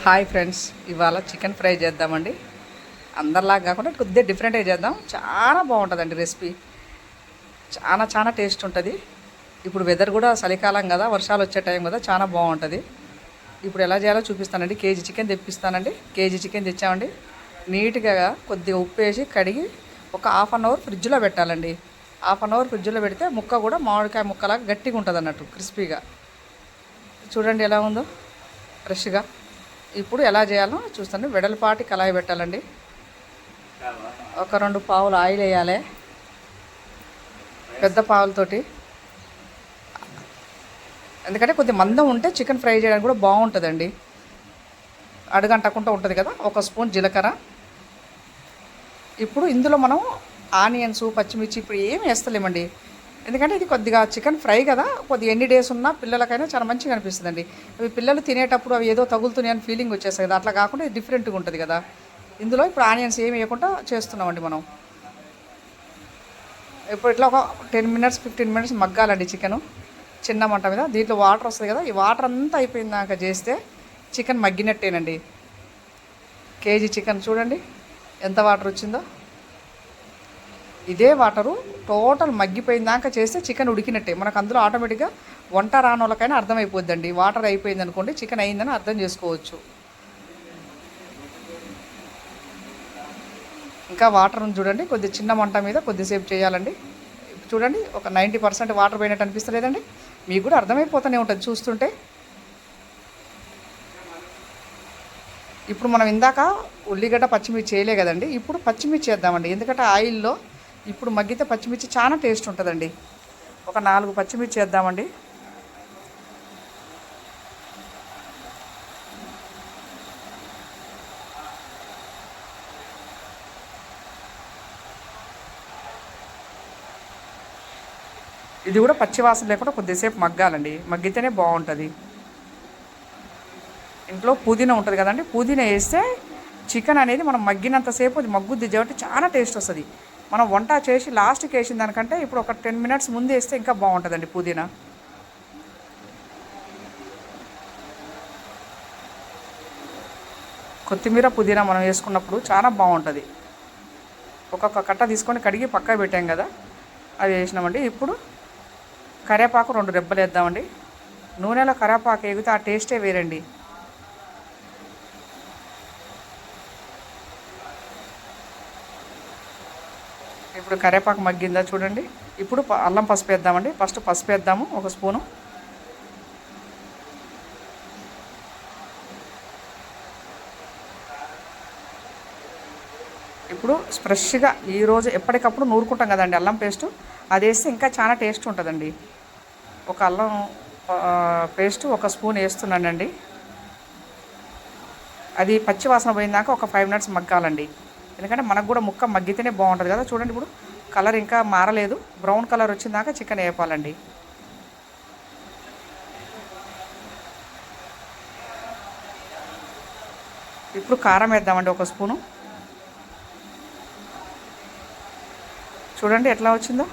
Hi friends, ఇవాళ chicken fry చేద్దామండి. అందరిలాగా కాకుండా కొద్దిగా డిఫరెంట్గా చేద్దాం. చాలా బాగుంటుందండి రెసిపీ. చాలా చాలా టేస్ట్ ఉంటుంది. ఇప్పుడు వెదర్ కూడా చలికాలం కదా, వర్షాలు వచ్చే టైం కదా, చాలా బాగుంటుంది. ఇప్పుడు ఎలా చేయాలో చూపిస్తానండి. కేజీ చికెన్ తెప్పిస్తానండి. కేజీ చికెన్ తెచ్చామండి. నీట్గా కొద్దిగా ఉప్పు వేసి కడిగి ఒక హాఫ్ అన్ అవర్ ఫ్రిడ్జ్లో పెట్టాలండి. హాఫ్ అన్ అవర్ ఫ్రిడ్జ్లో పెడితే ముక్క కూడా మామిడికాయ ముక్కలాగా గట్టిగా ఉంటుంది అన్నట్టు, క్రిస్పీగా. చూడండి ఎలా ఉందో ఫ్రెష్గా. ఇప్పుడు ఎలా చేయాలో చూస్తాను. వెడల్పాటి కళాయి పెట్టాలండి. ఒక 2 పావులు ఆయిల్ వేయాలి, పెద్ద పావులతోటి. ఎందుకంటే కొద్ది మందం ఉంటే చికెన్ ఫ్రై చేయడానికి కూడా బాగుంటుందండి. అడుగంటకుండా ఉంటుంది కదా. 1 స్పూన్ జీలకర్ర. ఇప్పుడు ఇందులో మనం ఆనియన్స్, పచ్చిమిర్చి ఇప్పుడు ఏమి వేస్తలేమండి. ఎందుకంటే ఇది కొద్దిగా చికెన్ ఫ్రై కదా, కొద్దిగా ఎన్ని డేస్ ఉన్నా పిల్లలకైనా చాలా మంచిగా అనిపిస్తుందండి. అవి పిల్లలు తినేటప్పుడు అవి ఏదో తగులుతున్నాయి అని ఫీలింగ్ వచ్చేస్తాయి కదా. అట్లా కాకుండా ఇది డిఫరెంట్గా ఉంటుంది కదా. ఇందులో ఇప్పుడు ఆనియన్స్ ఏమి వేయకుండా చేస్తున్నామండి మనం. ఇప్పుడు ఇట్లా ఒక 10 మినిట్స్ 15 మినిట్స్ మగ్గాలండి చికెను, చిన్న మంట మీద. దీంట్లో వాటర్ వస్తుంది కదా, ఈ వాటర్ అంతా అయిపోయిందాక చేస్తే చికెన్ మగ్గినట్టేనండి. కేజీ చికెన్ చూడండి ఎంత వాటర్ వచ్చిందో. ఇదే వాటరు టోటల్ మగ్గిపోయిందాక చేస్తే చికెన్ ఉడికినట్టే. మనకు అందులో ఆటోమేటిక్గా వంట రాని వాళ్ళకైనా అర్థమైపోద్దండి. వాటర్ అయిపోయింది అనుకోండి, చికెన్ అయిందని అర్థం చేసుకోవచ్చు. ఇంకా వాటర్ చూడండి, కొద్ది చిన్న మంట మీద కొద్దిసేపు చేయాలండి. చూడండి ఒక 90% వాటర్ పోయినట్టు అనిపిస్తలేదండి. మీకు కూడా అర్థమైపోతూనే ఉంటుంది చూస్తుంటే. ఇప్పుడు మనం ఇందాక ఉల్లిగడ్డ పచ్చిమిర్చి చేయలే కదండి. ఇప్పుడు పచ్చిమిర్చి వేద్దామండి. ఎందుకంటే ఆయిల్లో ఇప్పుడు మగ్గితే పచ్చిమిర్చి చాలా టేస్ట్ ఉంటుందండి. ఒక 4 పచ్చిమిర్చి వేద్దామండి. ఇది కూడా పచ్చివాసన లేకుండా కొద్దిసేపు మగ్గాలండి. మగ్గితేనే బాగుంటుంది. ఇంట్లో పుదీనా ఉంటుంది కదండి, పుదీనా వేస్తే చికెన్ అనేది మనం మగ్గినంతసేపు అది మగ్గుద్ది కాబట్టి చాలా టేస్ట్ వస్తుంది. మనం వంట చేసి లాస్ట్కి వేసిన దానికంటే ఇప్పుడు ఒక 10 మినిట్స్ ముందు వేస్తే ఇంకా బాగుంటుందండి పుదీనా. కొత్తిమీర పుదీనా మనం వేసుకున్నప్పుడు చాలా బాగుంటుంది. ఒక్కొక్క కట్ట తీసుకొని కడిగి పక్కన పెట్టాం కదా, అది వేసినామండి. ఇప్పుడు కరివేపాకు 2 రెబ్బలు వేద్దామండి. నూనెలో కరివేపాకు వేగితే ఆ టేస్టే వేరండి. ఇప్పుడు కరివేపాకు మగ్గిందా చూడండి. ఇప్పుడు అల్లం పసుపు వేద్దామండి. ఫస్ట్ పసుపు వేద్దాము 1 స్పూను. ఇప్పుడు ఫ్రెష్గా ఈరోజు ఎప్పటికప్పుడు నూరుకుంటాం కదండి అల్లం పేస్టు, అది వేస్తే ఇంకా చాలా టేస్ట్ ఉంటుందండి. ఒక అల్లం పేస్టు 1 స్పూన్ వేస్తున్నానండి. అది పచ్చి వాసన పోయిందాక ఒక 5 మినిట్స్ మగ్గాలండి. ఎందుకంటే మనకు కూడా ముక్క మగ్గితేనే బాగుంటుంది కదా. చూడండి ఇప్పుడు కలర్ ఇంకా మారలేదు, బ్రౌన్ కలర్ వచ్చిందాక చికెన్ వేపాలండి. ఇప్పుడు కారం వేద్దామండి 1 స్పూను. చూడండి ఎట్లా వచ్చిందో,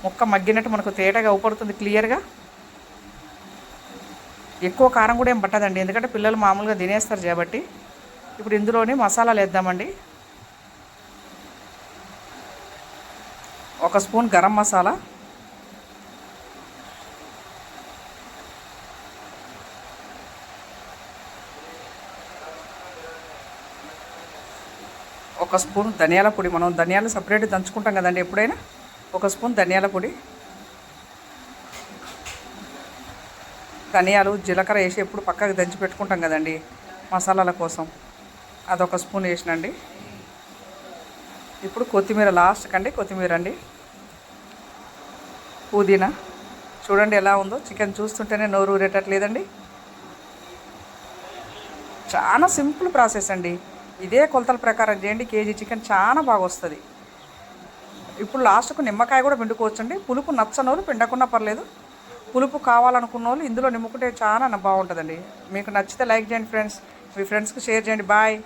ముక్క మగ్గినట్టు మనకు తేటగా ఊపడుతుంది క్లియర్గా. ఎక్కువ కారం కూడా ఏం పట్టదండి, ఎందుకంటే పిల్లలు మామూలుగా తినేస్తారు కాబట్టి. ఇప్పుడు ఇందులోనే మసాలాలు వేద్దామండి. 1 స్పూన్ గరం మసాలా, 1 స్పూన్ ధనియాల పొడి. మనం ధనియాలు సపరేట్ దంచుకుంటాం కదండి ఎప్పుడైనా. 1 స్పూన్ ధనియాల పొడి. ధనియాలు జీలకర్ర వేసి ఎప్పుడు పక్కకు దంచి పెట్టుకుంటాం కదండి మసాలాల కోసం, అదొక స్పూన్ వేసినండి. ఇప్పుడు కొత్తిమీర లాస్ట్ కండి, కొత్తిమీర అండి. పుదీనా చూడండి ఎలా ఉందో. చికెన్ చూస్తుంటేనే నోరు ఊరేటట్లేదండి. చాలా సింపుల్ ప్రాసెస్ అండి. ఇదే కొలతల ప్రకారం చేయండి, కేజీ చికెన్ చాలా బాగా వస్తుంది. ఇప్పుడు లాస్ట్కు నిమ్మకాయ కూడా పిండుకోవచ్చండి. పులుపు నచ్చనోళ్ళు పిండకున్నా పర్లేదు. పులుపు కావాలనుకున్న వాళ్ళు ఇందులో నిమ్ముకుంటే చాలా బాగుంటుందండి. మీకు నచ్చితే లైక్ చేయండి ఫ్రెండ్స్, మీ ఫ్రెండ్స్కి షేర్ చేయండి. బాయ్.